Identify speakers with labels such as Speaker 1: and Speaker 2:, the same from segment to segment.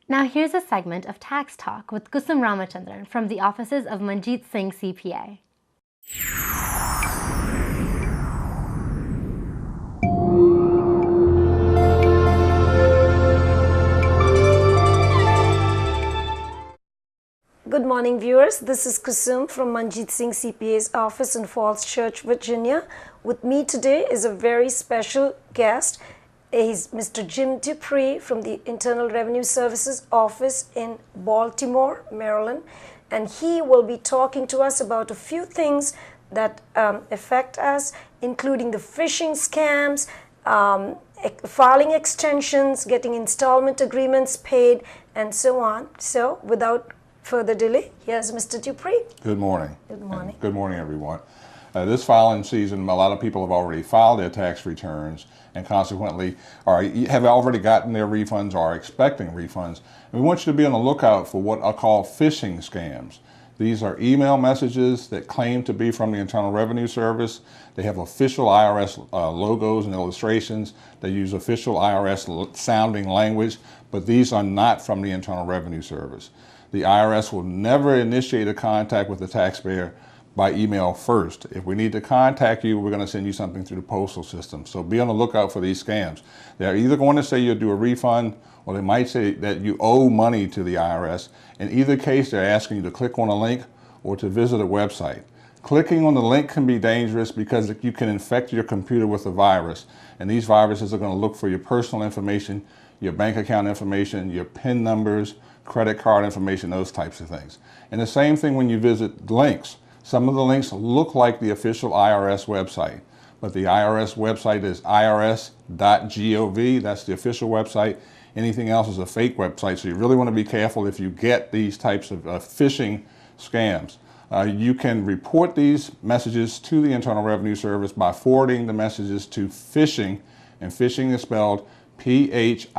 Speaker 1: Now here's a segment of Tax Talk with Kusum Ramachandran from the offices of Manjeet Singh CPA.
Speaker 2: Good morning, viewers. This is Kusum from Manjeet Singh CPA's office in Falls Church, Virginia. With me today is a very special guest. He's Mr. Jim Dupree from the Internal Revenue Services office in Baltimore, Maryland. And he will be talking to us about a few things that affect us, including the phishing scams, filing extensions, getting installment agreements paid, and so on. So without further delay, here's Mr. Dupree.
Speaker 3: Good morning.
Speaker 2: Good morning.
Speaker 3: And good morning, everyone. This filing season, a lot of people have already filed their tax returns and consequently have already gotten their refunds or are expecting refunds. And we want you to be on the lookout for what I call phishing scams. These are email messages that claim to be from the Internal Revenue Service. They have official IRS logos and illustrations. They use official IRS sounding language, but these are not from the Internal Revenue Service. The IRS will never initiate a contact with the taxpayer by email first. If we need to contact you, we're going to send you something through the postal system. So be on the lookout for these scams. They're either going to say you'll do a refund, or they might say that you owe money to the IRS. In either case, they're asking you to click on a link or to visit a website. Clicking on the link can be dangerous because you can infect your computer with a virus. And these viruses are going to look for your personal information, your bank account information, your PIN numbers, credit card information, those types of things. And the same thing when you visit links. Some of the links look like the official IRS website, but the IRS website is irs.gov. That's the official website. Anything else is a fake website, so you really want to be careful if you get these types of phishing scams. You can report these messages to the Internal Revenue Service by forwarding the messages to phishing, and phishing is spelled Phishing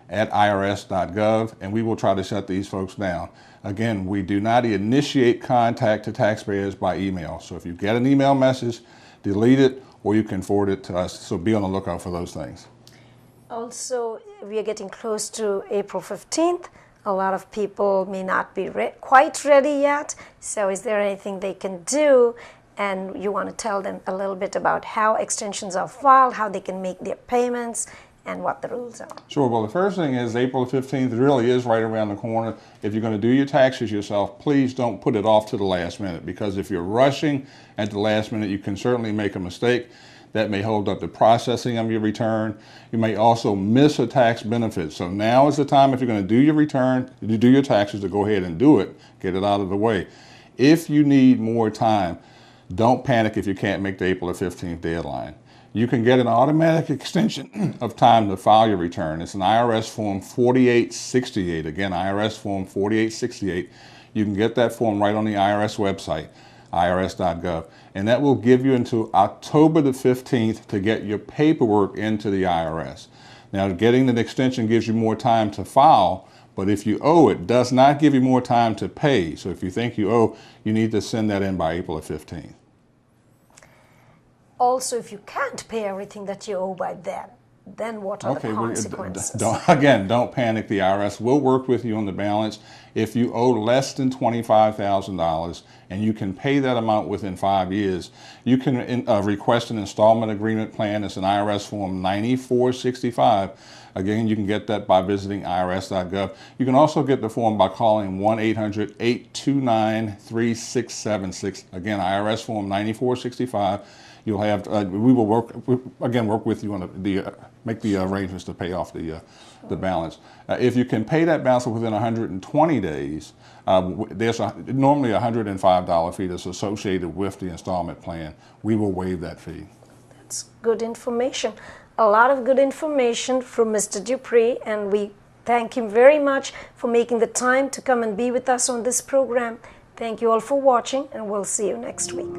Speaker 3: at irs.gov, and we will try to shut these folks down. Again, we do not initiate contact to taxpayers by email. So if you get an email message, delete it, or you can forward it to us. So be on the lookout for those things.
Speaker 2: Also, we are getting close to April 15th. A lot of people may not be quite ready yet. So is there anything they can do? And you want to tell them a little bit about how extensions are filed, how they can make their payments, and what the rules are.
Speaker 3: Sure. Well, the first thing is April 15th really is right around the corner. If you're going to do your taxes yourself, please don't put it off to the last minute, because if you're rushing at the last minute, you can certainly make a mistake. That may hold up the processing of your return. You may also miss a tax benefit. So now is the time, if you're going to do your return, to do your taxes, to go ahead and do it, get it out of the way. If you need more time, don't panic if you can't make the April 15th deadline. You can get an automatic extension of time to file your return. It's an IRS Form 4868. Again, IRS Form 4868. You can get that form right on the IRS website, irs.gov. And that will give you until October the 15th to get your paperwork into the IRS. Now, getting an extension gives you more time to file, but if you owe, it does not give you more time to pay. So if you think you owe, you need to send that in by April the 15th.
Speaker 2: Also, if you can't pay everything that you owe by then what are the consequences?
Speaker 3: Don't panic. The IRS will work with you on the balance. If you owe less than $25,000 and you can pay that amount within 5 years, you can request an installment agreement plan. It's an IRS Form 9465. Again, you can get that by visiting irs.gov. You can also get the form by calling 1-800-829-3676. Again, IRS Form 9465. You'll have we will work with you on make the arrangements to pay off the balance. If you can pay that balance within 120 days, there's normally a $105 fee that's associated with the installment plan. We will waive that fee.
Speaker 2: That's good information. A lot of good information from Mr. Dupree, and we thank him very much for making the time to come and be with us on this program. Thank you all for watching, and we'll see you next week.